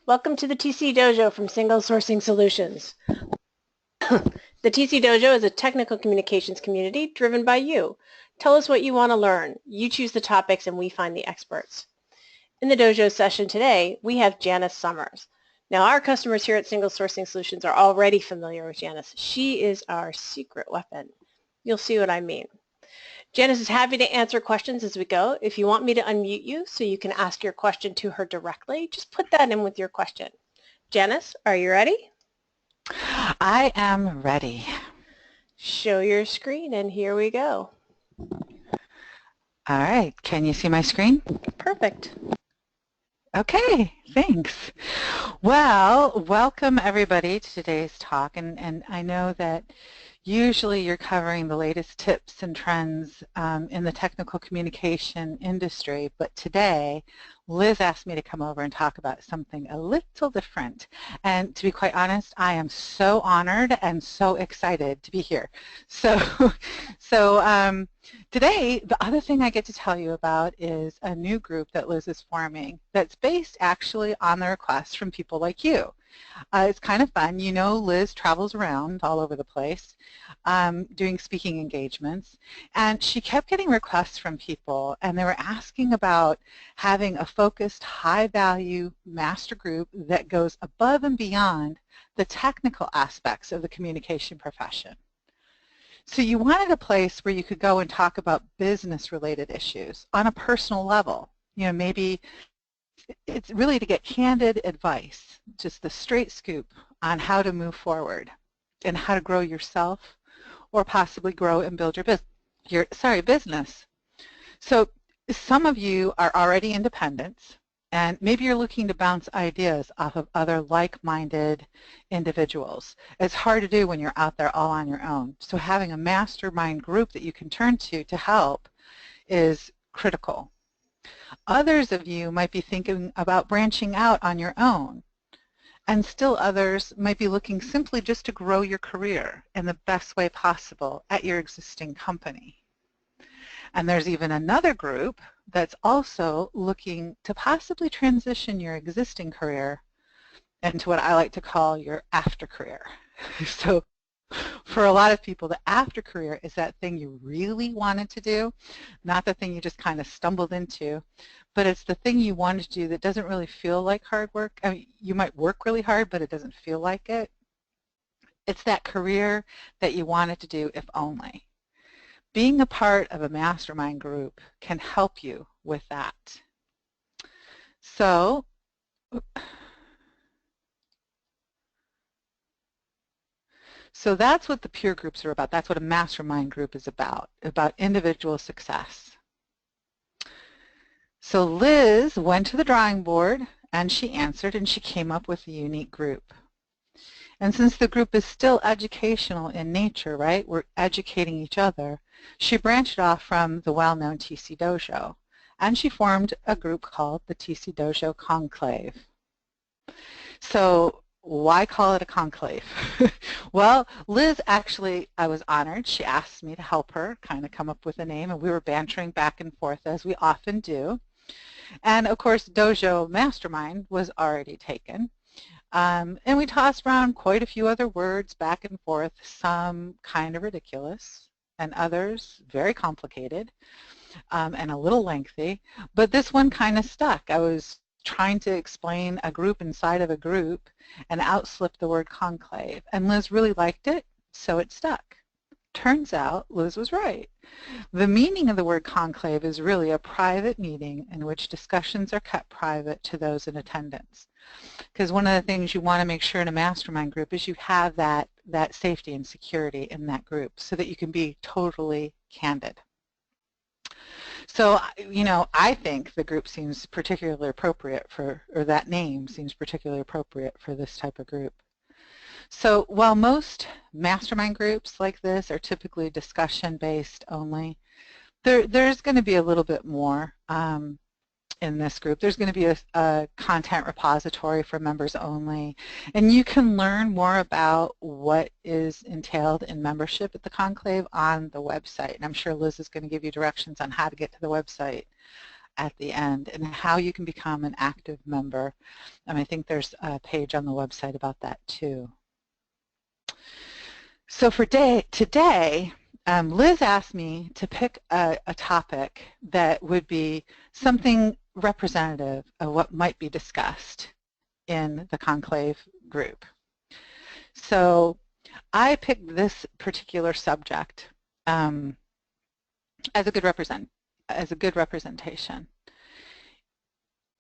Welcome to the TC Dojo from Single Sourcing Solutions. The TC Dojo is a technical communications community driven by you. Tell us what you want to learn. You choose the topics and we find the experts. In the dojo session today, we have Janice Summers. Now, our customers here at Single Sourcing Solutions are already familiar with Janice. She is our secret weapon. You'll see what I mean. Janice is happy to answer questions as we go. If you want me to unmute you so you can ask your question to her directly, just put that in with your question. Janice, are you ready? I am ready. Show your screen and here we go. All right, can you see my screen? Perfect. Okay, thanks. Well, welcome everybody to today's talk, and I know that usually you're covering the latest tips and trends in the technical communication industry, but today Liz asked me to come over and talk about something a little different. And to be quite honest, I am so honored and so excited to be here. So, today, the other thing I get to tell you about is a new group that Liz is forming that's based actually on the requests from people like you. It's kind of fun. You know, Liz travels around all over the place doing speaking engagements, and she kept getting requests from people, and they were asking about having a focused, high-value master group that goes above and beyond the technical aspects of the communication profession. So you wanted a place where you could go and talk about business-related issues on a personal level. You know, maybe it's really to get candid advice, just the straight scoop on how to move forward and how to grow yourself or possibly grow and build your business. So some of you are already independents, and maybe you're looking to bounce ideas off of other like-minded individuals. It's hard to do when you're out there all on your own. So having a mastermind group that you can turn to help is critical. Others of you might be thinking about branching out on your own, and still others might be looking simply just to grow your career in the best way possible at your existing company. And there's even another group that's also looking to possibly transition your existing career into what I like to call your after career. So for a lot of people, the after career is that thing you really wanted to do, not the thing you just kind of stumbled into, but it's the thing you wanted to do that doesn't really feel like hard work. I mean, you might work really hard, but it doesn't feel like it. It's that career that you wanted to do if only. Being a part of a mastermind group can help you with that. So that's what the peer groups are about. That's what a mastermind group is about individual success. So Liz went to the drawing board and she answered and she came up with a unique group. And since the group is still educational in nature, right, we're educating each other, she branched off from the well-known TC Dojo and she formed a group called the TC Dojo Conclave. So why call it a conclave? Well, Liz actually, I was honored. She asked me to help her kind of come up with a name, and we were bantering back and forth as we often do. And of course, Dojo Mastermind was already taken. And we tossed around quite a few other words back and forth, some kind of ridiculous and others very complicated and a little lengthy. But this one kind of stuck. I was trying to explain a group inside of a group and outslipped the word conclave. And Liz really liked it, so it stuck. Turns out Liz was right. The meaning of the word conclave is really a private meeting in which discussions are kept private to those in attendance. Because one of the things you want to make sure in a mastermind group is you have that safety and security in that group so that you can be totally candid. So, you know, I think the group seems particularly appropriate for, or that name seems particularly appropriate for this type of group. So while most mastermind groups like this are typically discussion-based only, there's going to be a little bit more in this group. There's going to be a content repository for members only, and you can learn more about what is entailed in membership at the Conclave on the website, and I'm sure Liz is going to give you directions on how to get to the website at the end and how you can become an active member. And I think there's a page on the website about that too. So for today, Liz asked me to pick a topic that would be something representative of what might be discussed in the conclave group. So I picked this particular subject as a good representation.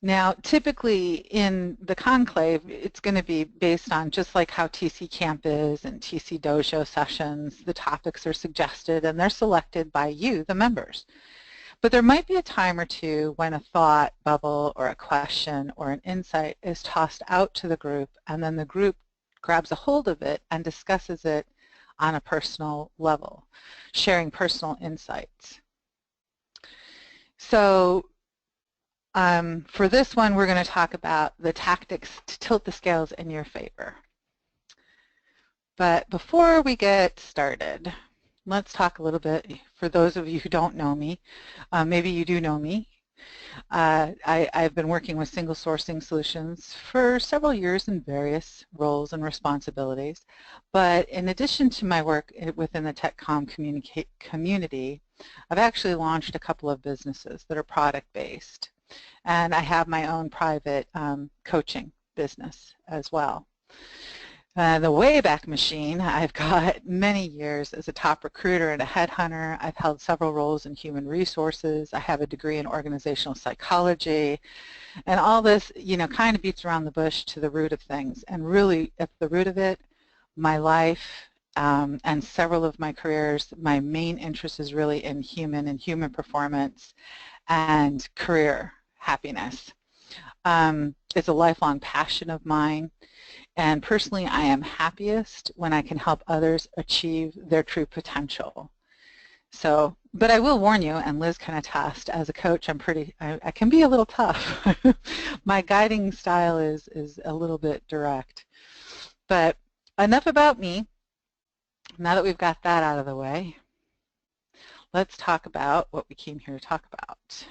Now, typically in the conclave, it's going to be based on just like how TC Camp is and TC Dojo sessions. The topics are suggested and they're selected by you, the members. But there might be a time or two when a thought bubble or a question or an insight is tossed out to the group, and then the group grabs a hold of it and discusses it on a personal level, sharing personal insights. So for this one, we're going to talk about the tactics to tilt the scales in your favor. But before we get started, let's talk a little bit, for those of you who don't know me, maybe you do know me. I've been working with single sourcing solutions for several years in various roles and responsibilities. But in addition to my work within the Tech Comm community, I've actually launched a couple of businesses that are product-based. And I have my own private coaching business as well. The Wayback Machine, I've got many years as a top recruiter and a headhunter. I've held several roles in human resources. I have a degree in organizational psychology. And all this, you know, kind of beats around the bush to the root of things. And really, at the root of it, my life and several of my careers, my main interest is really in human performance and career happiness. It's a lifelong passion of mine. And personally, I am happiest when I can help others achieve their true potential. So, but I will warn you, and Liz can attest, as a coach, I can be a little tough. My guiding style is a little bit direct. But enough about me. Now that we've got that out of the way, let's talk about what we came here to talk about.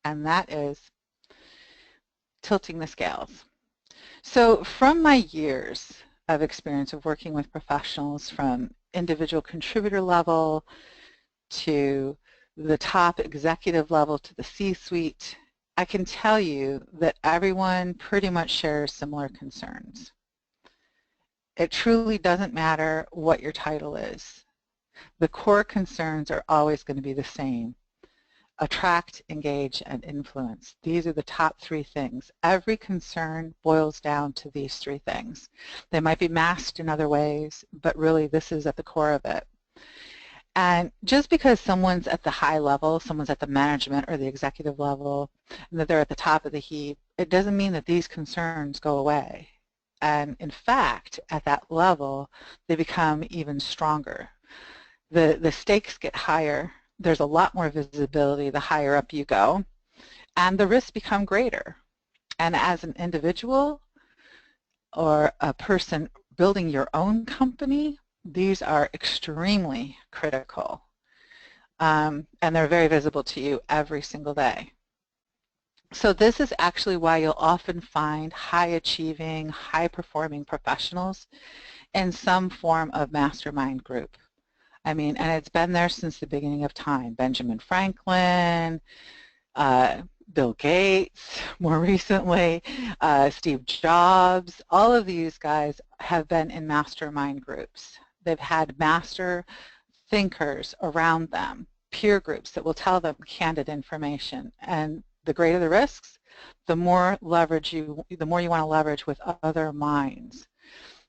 And that is tilting the scales. So from my years of experience of working with professionals from individual contributor level to the top executive level to the C-suite, I can tell you that everyone pretty much shares similar concerns. It truly doesn't matter what your title is. The core concerns are always going to be the same. Attract, engage, and influence. These are the top three things. Every concern boils down to these three things. They might be masked in other ways, but really this is at the core of it. And just because someone's at the high level, someone's at the management or the executive level, and that they're at the top of the heap, it doesn't mean that these concerns go away. And in fact, at that level, they become even stronger. The stakes get higher. There's a lot more visibility the higher up you go, and the risks become greater. And as an individual or a person building your own company, these are extremely critical, and they're very visible to you every single day. So this is actually why you'll often find high-achieving, high-performing professionals in some form of mastermind group. I mean, and it's been there since the beginning of time. Benjamin Franklin, Bill Gates, more recently, Steve Jobs, all of these guys have been in mastermind groups. They've had master thinkers around them, peer groups that will tell them candid information. And the greater the risks, the more you want to leverage with other minds.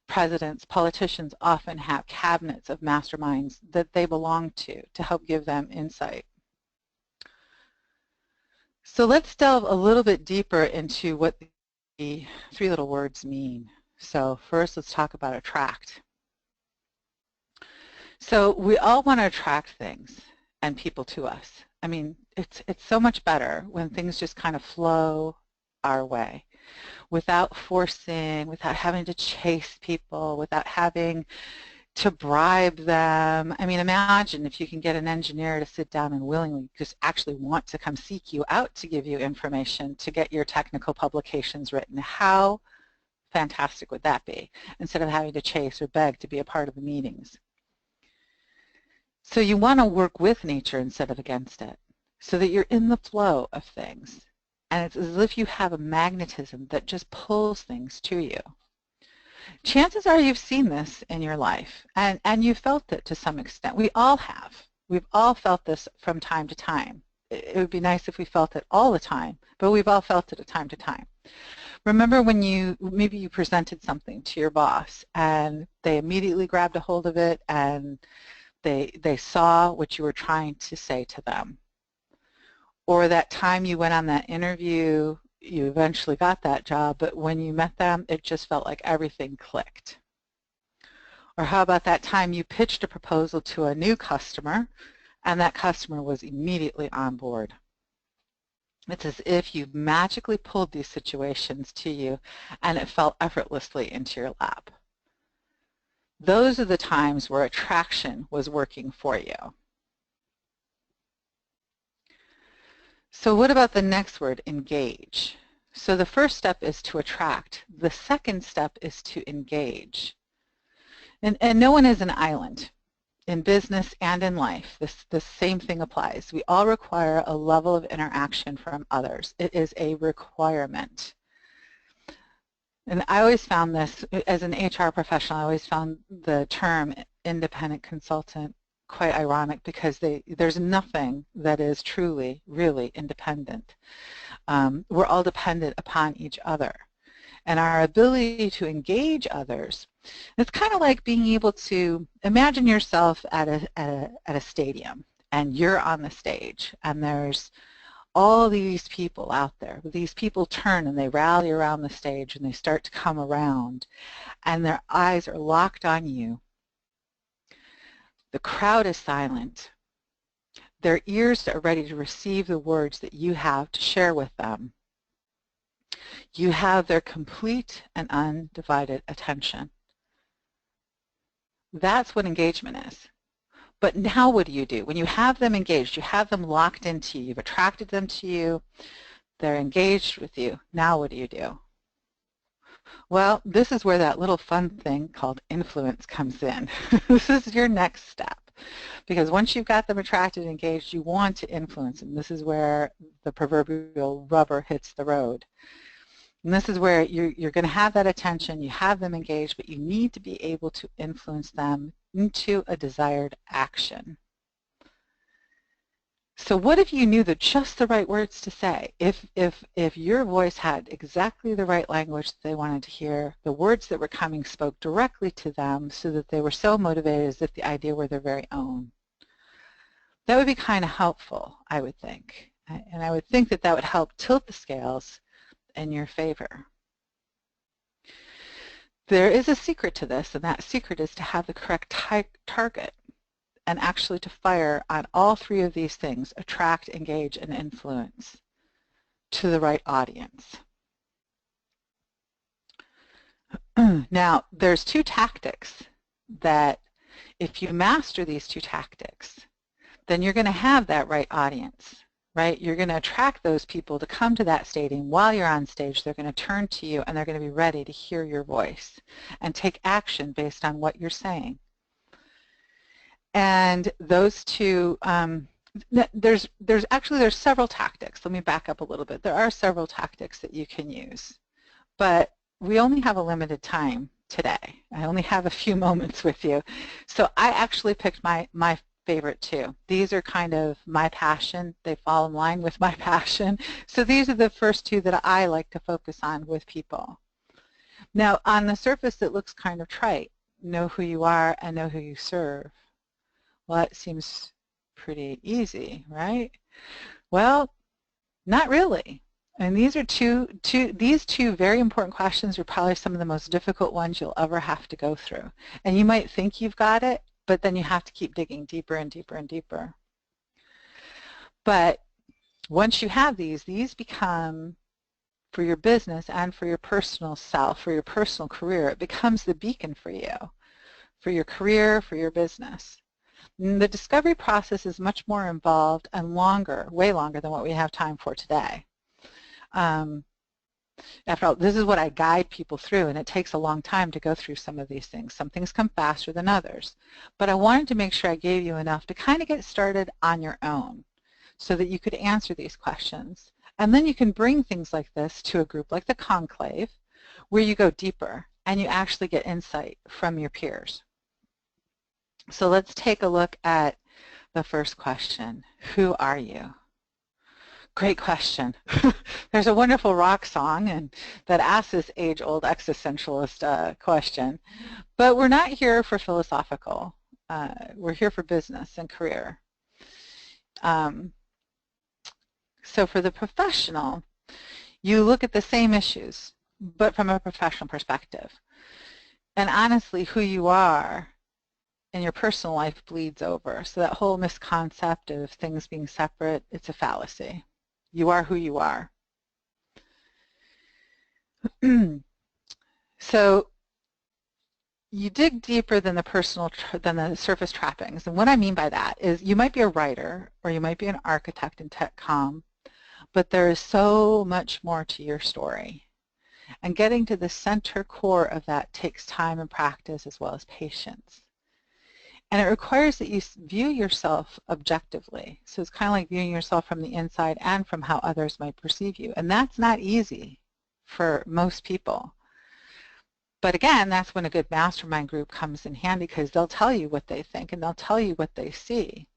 Presidents, politicians often have cabinets of masterminds that they belong to help give them insight. So let's delve a little bit deeper into what the three little words mean. So first, let's talk about attract. So we all want to attract things and people to us. I mean, it's so much better when things just kind of flow our way, without forcing, without having to chase people, without having to bribe them. I mean, imagine if you can get an engineer to sit down and willingly just actually want to come seek you out to give you information to get your technical publications written. How fantastic would that be, instead of having to chase or beg to be a part of the meetings? So you want to work with nature instead of against it, so that you're in the flow of things. And it's as if you have a magnetism that just pulls things to you. Chances are you've seen this in your life, and you felt it to some extent. We all have. We've all felt this from time to time. It would be nice if we felt it all the time, but we've all felt it at time to time. Remember when maybe you presented something to your boss and they immediately grabbed a hold of it and they saw what you were trying to say to them. Or that time you went on that interview, you eventually got that job, but when you met them, it just felt like everything clicked. Or how about that time you pitched a proposal to a new customer and that customer was immediately on board? It's as if you magically pulled these situations to you and it fell effortlessly into your lap. Those are the times where attraction was working for you. So what about the next word, engage? So the first step is to attract. The second step is to engage. And no one is an island. In business and in life, the same thing applies. We all require a level of interaction from others. It is a requirement. And I always found this, as an HR professional, I always found the term independent consultant quite ironic, because there's nothing that is truly, really independent. We're all dependent upon each other. And our ability to engage others, it's kind of like being able to imagine yourself at a stadium, and you're on the stage, and there's all these people out there. These people turn and they rally around the stage and they start to come around, and their eyes are locked on you. The crowd is silent. Their ears are ready to receive the words that you have to share with them. You have their complete and undivided attention. That's what engagement is. But now what do you do? When you have them engaged, you have them locked into you, you've attracted them to you, they're engaged with you. Now what do you do? Well, this is where that little fun thing called influence comes in. This is your next step. Because once you've got them attracted and engaged, you want to influence them. This is where the proverbial rubber hits the road. And this is where you're going to have that attention, you have them engaged, but you need to be able to influence them into a desired action. So what if you knew just the right words to say? If your voice had exactly the right language that they wanted to hear, the words that were coming spoke directly to them so that they were so motivated as if the idea were their very own. That would be kind of helpful, I would think. And I would think that that would help tilt the scales in your favor. There is a secret to this, and that secret is to have the correct target, and actually to fire on all three of these things: attract, engage, and influence, to the right audience. Now, there's two tactics that, if you master these two tactics, then you're going to have that right audience, right? You're going to attract those people to come to that stadium. While you're on stage, they're going to turn to you and they're going to be ready to hear your voice and take action based on what you're saying. And those two, there's several tactics. Let me back up a little bit. There are several tactics that you can use, but we only have a limited time today. I only have a few moments with you. So I actually picked my favorite two. These are kind of my passion. They fall in line with my passion. So these are the first two that I like to focus on with people. Now, on the surface, it looks kind of trite. Know who you are and know who you serve. Well, that seems pretty easy, right? Well, not really. And these are these two very important questions are probably some of the most difficult ones you'll ever have to go through. And you might think you've got it, but then you have to keep digging deeper and deeper and deeper. But once you have these become, for your business and for your personal self, for your personal career, it becomes the beacon for you. for your career, for your business. And the discovery process is much more involved and longer, way longer than what we have time for today. After all, this is what I guide people through, and it takes a long time to go through some of these things. Some things come faster than others. But I wanted to make sure I gave you enough to kind of get started on your own so that you could answer these questions. And then you can bring things like this to a group like the Conclave, where you go deeper and you actually get insight from your peers. So let's take a look at the first question. Who are you? Great question. There's a wonderful rock song and that asks this age-old existentialist question, but we're not here for philosophical. We're here for business and career. So for the professional, you look at the same issues, but from a professional perspective. And honestly, who you are in your personal life bleeds over. So that whole misconcept of things being separate, it's a fallacy. You are who you are. So you dig deeper than the surface trappings. And what I mean by that is you might be a writer or you might be an architect in Tech Comm, but there is so much more to your story. And getting to the center core of that takes time and practice as well as patience. And it requires that you view yourself objectively. So it's kind of like viewing yourself from the inside and from how others might perceive you. And that's not easy for most people. But again, that's when a good mastermind group comes in handy because they'll tell you what they think and they'll tell you what they see.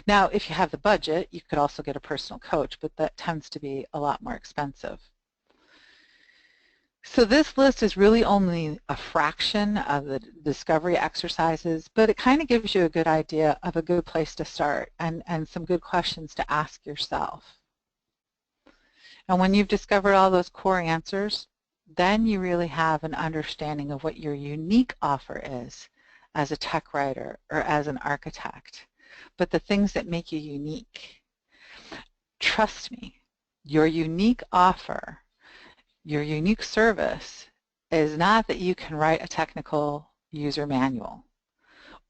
Now, if you have the budget, you could also get a personal coach, but that tends to be a lot more expensive. So this list is really only a fraction of the discovery exercises, but it kind of gives you a good idea of a good place to start and some good questions to ask yourself. And when you've discovered all those core answers, then you really have an understanding of what your unique offer is as a tech writer or as an architect. But the things that make you unique, trust me, your unique offer, your unique service is not that you can write a technical user manual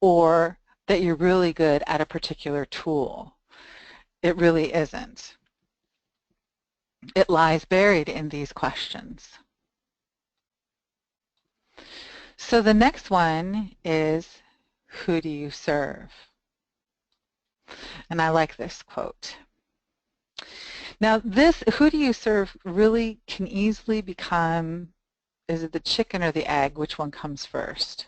or that you're really good at a particular tool. It really isn't. It lies buried in these questions. So the next one is, who do you serve? And I like this quote. Now this, who do you serve, really can easily become, is it the chicken or the egg? Which one comes first?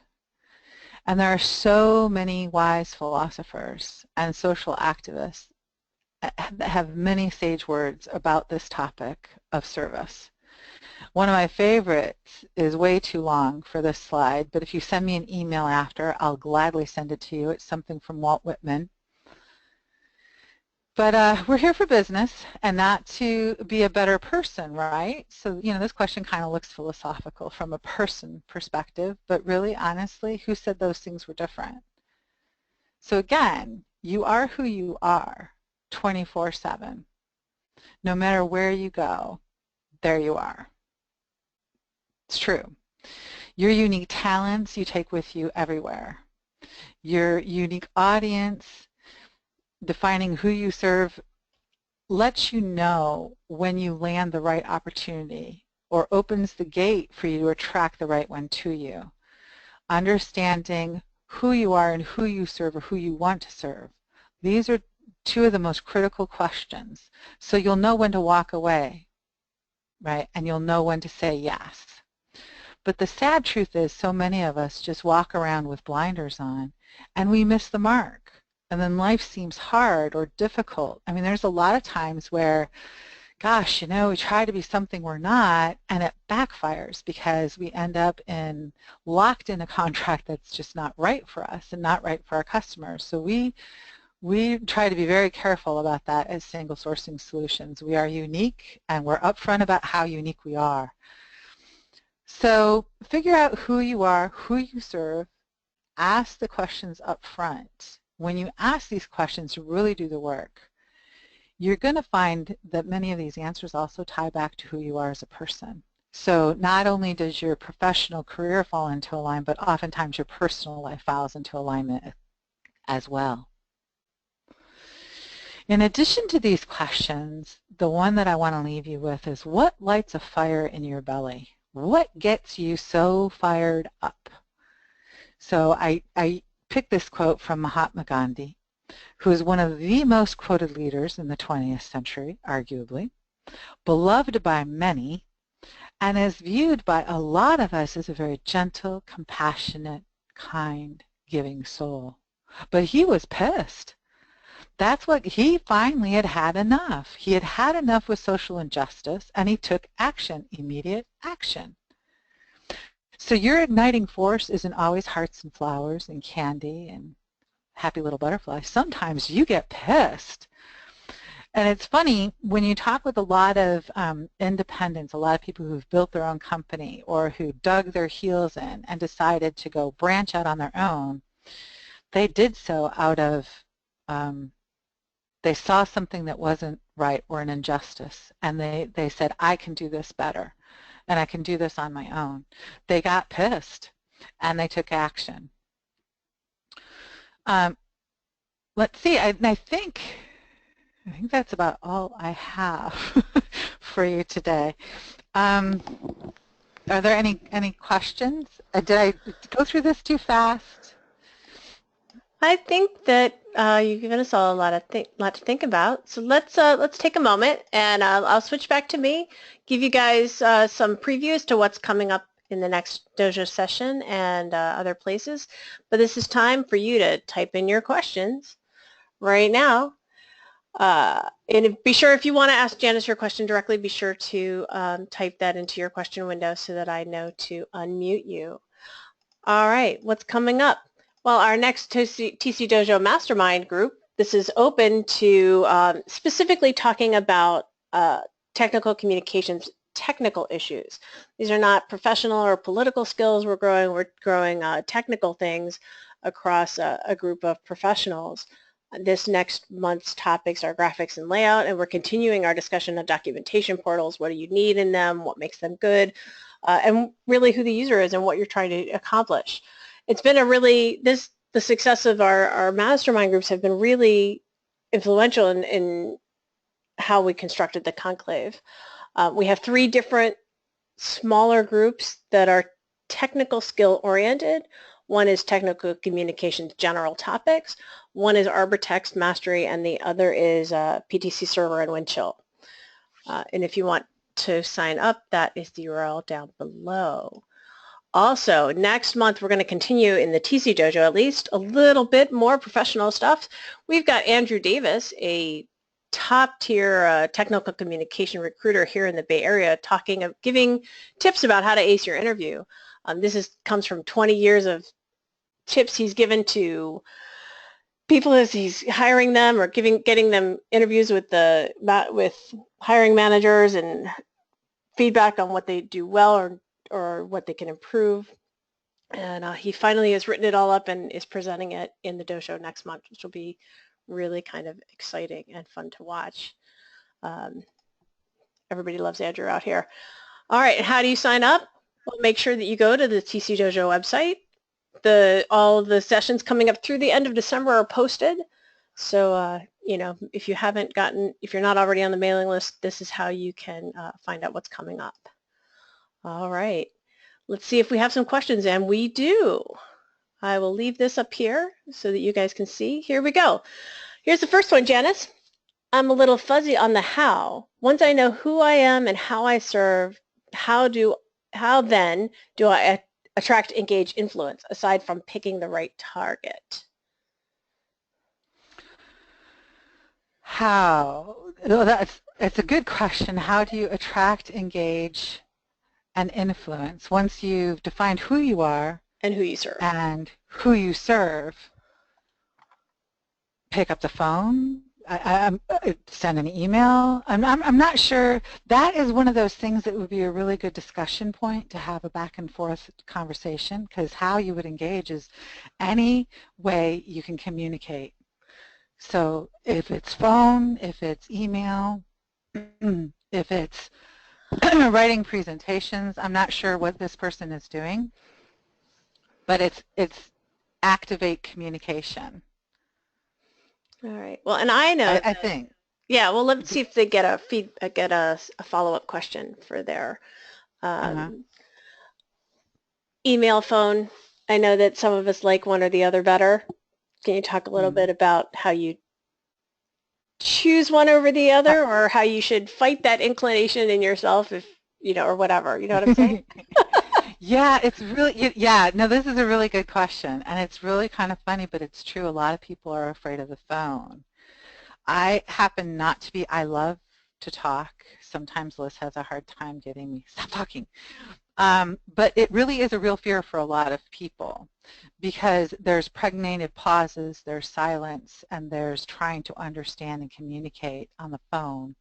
And there are so many wise philosophers and social activists that have many sage words about this topic of service. One of my favorites is way too long for this slide, but if you send me an email after, I'll gladly send it to you. It's something from Walt Whitman. But we're here for business and not to be a better person, right? So, you know, this question kind of looks philosophical from a person perspective, but really, honestly, who said those things were different? So again, you are who you are 24/7. No matter where you go, there you are. It's true. Your unique talents you take with you everywhere. Your unique audience, defining who you serve, lets you know when you land the right opportunity or opens the gate for you to attract the right one to you. Understanding who you are and who you serve or who you want to serve. These are two of the most critical questions. So you'll know when to walk away, right? And you'll know when to say yes. But the sad truth is so many of us just walk around with blinders on and we miss the mark. And then life seems hard or difficult. I mean, there's a lot of times where, gosh, you know, we try to be something we're not, and it backfires because we end up locked in a contract that's just not right for us and not right for our customers. So we try to be very careful about that as single sourcing solutions. We are unique, and we're upfront about how unique we are. So figure out who you are, who you serve, ask the questions up front. When you ask these questions, really do the work, you're going to find that many of these answers also tie back to who you are as a person. So not only does your professional career fall into alignment, but oftentimes your personal life falls into alignment as well. In addition to these questions, the one that I want to leave you with is, what lights a fire in your belly? What gets you so fired up? So I picked this quote from Mahatma Gandhi, who is one of the most quoted leaders in the 20th century, arguably, beloved by many, and is viewed by a lot of us as a very gentle, compassionate, kind, giving soul. But he was pissed. That's what he finally had enough. He had had enough with social injustice, and he took action, immediate action. So your igniting force isn't always hearts and flowers and candy and happy little butterflies. Sometimes you get pissed. And it's funny, when you talk with a lot of independents, a lot of people who've built their own company or who dug their heels in and decided to go branch out on their own, they did so out of, they saw something that wasn't right or an injustice, and they said, I can do this better, and I can do this on my own. They got pissed, and they took action. Let's see, I think that's about all I have for you today. Are there any questions? Did I go through this too fast? I think that you've given us all a lot to think about. So let's take a moment, and I'll switch back to me, give you guys some previews to what's coming up in the next dojo session and other places. But this is time for you to type in your questions right now. And be sure, if you want to ask Janice your question directly, be sure to type that into your question window so that I know to unmute you. All right, what's coming up? Well, our next TC Dojo Mastermind group, this is open to specifically talking about technical communications, technical issues. These are not professional or political skills we're growing technical things across a group of professionals. This next month's topics are graphics and layout, and we're continuing our discussion of documentation portals. What do you need in them? What makes them good? And really who the user is and what you're trying to accomplish. It's been a really, the success of our mastermind groups have been really influential in how we constructed the conclave. We have 3 different smaller groups that are technical skill oriented. One is technical communications general topics. One is Arbortext mastery, and the other is PTC server and Windchill. And if you want to sign up, that is the URL down below. Also, next month we're going to continue in the TC Dojo, at least a little bit more professional stuff. We've got Andrew Davis, a top-tier technical communication recruiter here in the Bay Area, giving tips about how to ace your interview. This comes from 20 years of tips he's given to people as he's hiring them or getting them interviews with hiring managers and feedback on what they do well or what they can improve. And he finally has written it all up and is presenting it in the dojo next month, which will be really kind of exciting and fun to watch. Everybody loves Andrew out here. All right, how do you sign up? Well, make sure that you go to the TC Dojo website. All of the sessions coming up through the end of December are posted. So, you know, if you're not already on the mailing list, this is how you can find out what's coming up. All right, let's see if we have some questions, and we do. I will leave this up here so that you guys can see. Here we go. Here's the first one, Janice. I'm a little fuzzy on the how. Once I know who I am and how I serve, how then do I attract, engage, influence, aside from picking the right target? How? Oh, that's a good question. How do you attract, engage, and influence once you've defined who you are and who you serve? Pick up the phone, send an email. I'm not sure. That is one of those things that would be a really good discussion point to have a back and forth conversation, because how you would engage is any way you can communicate. So if it's phone, if it's email, if it's writing presentations. I'm not sure what this person is doing, but it's activate communication. All right. Well, and I know, I think. yeah, well, let's see if they get a follow-up question for their Uh-huh. email, phone. I know that some of us like one or the other better. Can you talk a little bit about how you choose one over the other, or how you should fight that inclination in yourself, if you know, or whatever? You know what I'm saying? Yeah, it's really, yeah, no, this is a really good question, and it's really kind of funny, but it's true. A lot of people are afraid of the phone. I happen not to be. I love to talk. Sometimes Liz has a hard time getting me, stop talking. But it really is a real fear for a lot of people because there's pregnated pauses, there's silence, and there's trying to understand and communicate on the phone.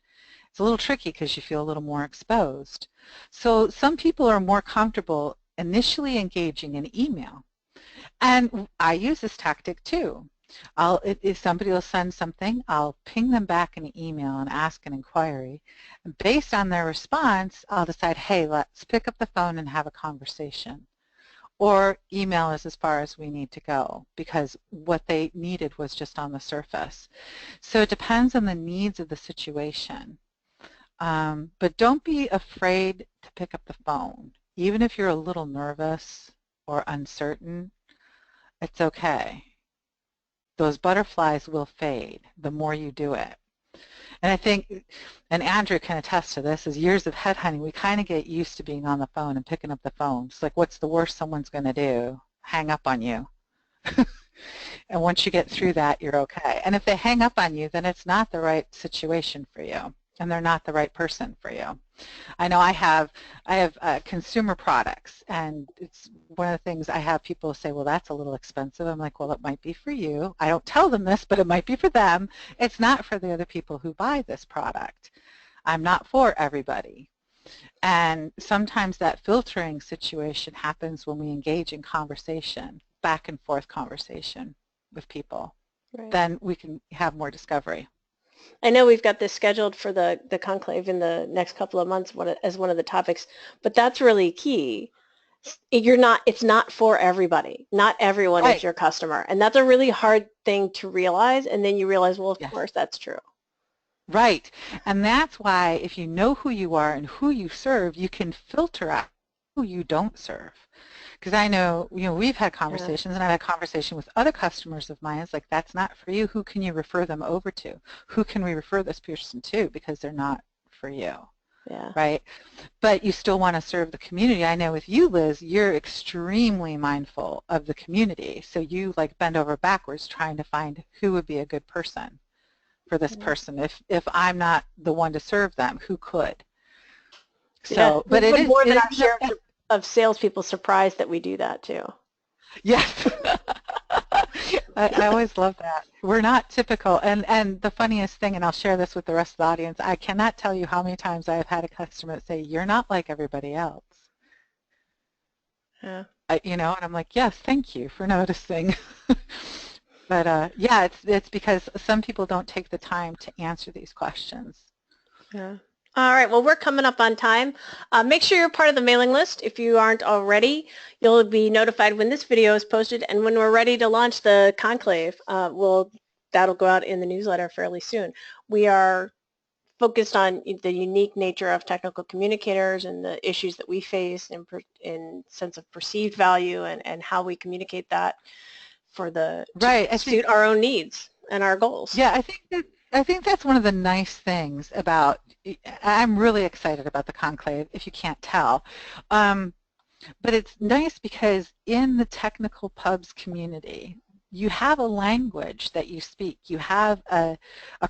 It's a little tricky because you feel a little more exposed. So some people are more comfortable initially engaging in email. And I use this tactic too. If somebody will send something, I'll ping them back an email and ask an inquiry. And based on their response, I'll decide, hey, let's pick up the phone and have a conversation. Or email is as far as we need to go because what they needed was just on the surface. So it depends on the needs of the situation. But don't be afraid to pick up the phone. Even if you're a little nervous or uncertain, it's okay. Those butterflies will fade the more you do it. And I think, and Andrew can attest to this, is years of headhunting, we kind of get used to being on the phone and picking up the phone. It's like, what's the worst someone's going to do? Hang up on you. And once you get through that, you're okay. And if they hang up on you, then it's not the right situation for you, and they're not the right person for you. I know I have consumer products, and it's one of the things I have people say, well, that's a little expensive. I'm like, well, it might be for you. I don't tell them this, but it might be for them. It's not for the other people who buy this product. I'm not for everybody. And sometimes that filtering situation happens when we engage in conversation, back and forth conversation with people. Right. Then we can have more discovery. I know we've got this scheduled for the conclave in the next couple of months as one of the topics, but that's really key. It's not for everybody. Not everyone Right. is your customer. And that's a really hard thing to realize. And then you realize, well, of Yes. course, that's true. Right. And that's why if you know who you are and who you serve, you can filter out who you don't serve. Because I know, we've had conversations, and I've had conversation with other customers of mine. It's like, that's not for you. Who can you refer them over to? Who can we refer this person to? Because they're not for you. Yeah. Right? But you still want to serve the community. I know with you, Liz, you're extremely mindful of the community. So you bend over backwards trying to find who would be a good person for this person. If I'm not the one to serve them, who could? So, yeah. but it is more than our share of salespeople surprised that we do that too. Yes. I always love that. We're not typical. And the funniest thing, and I'll share this with the rest of the audience, I cannot tell you how many times I've had a customer say, you're not like everybody else. Yeah. And I'm like, yes, thank you for noticing. But yeah, it's because some people don't take the time to answer these questions. Yeah. All right. Well, we're coming up on time. Make sure you're part of the mailing list. If you aren't already, you'll be notified when this video is posted, and when we're ready to launch the conclave, that'll go out in the newsletter fairly soon. We are focused on the unique nature of technical communicators and the issues that we face in sense of perceived value and how we communicate that to suit our own needs and our goals. Yeah, I think that's one of the nice things about, I'm really excited about the conclave, if you can't tell. But it's nice because in the technical pubs community, you have a language that you speak. You have a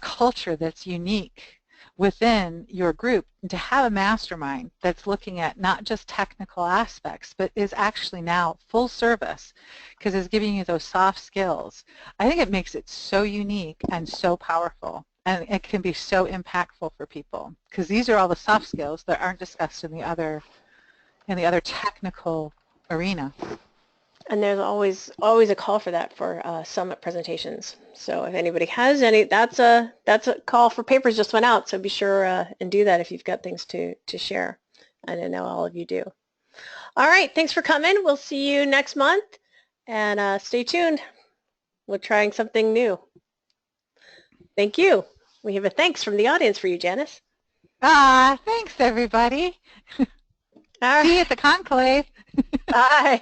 culture that's unique within your group. And to have a mastermind that's looking at not just technical aspects, but is actually now full service because it's giving you those soft skills, I think it makes it so unique and so powerful. And it can be so impactful for people because these are all the soft skills that aren't discussed in the other technical arena. And there's always a call for that for summit presentations. So if anybody has any, that's a call for papers just went out. So be sure and do that if you've got things to share. And I know all of you do. All right, thanks for coming. We'll see you next month, and stay tuned. We're trying something new. Thank you. We have a thanks from the audience for you, Janice. Thanks everybody. All right. See you at the conclave. Bye.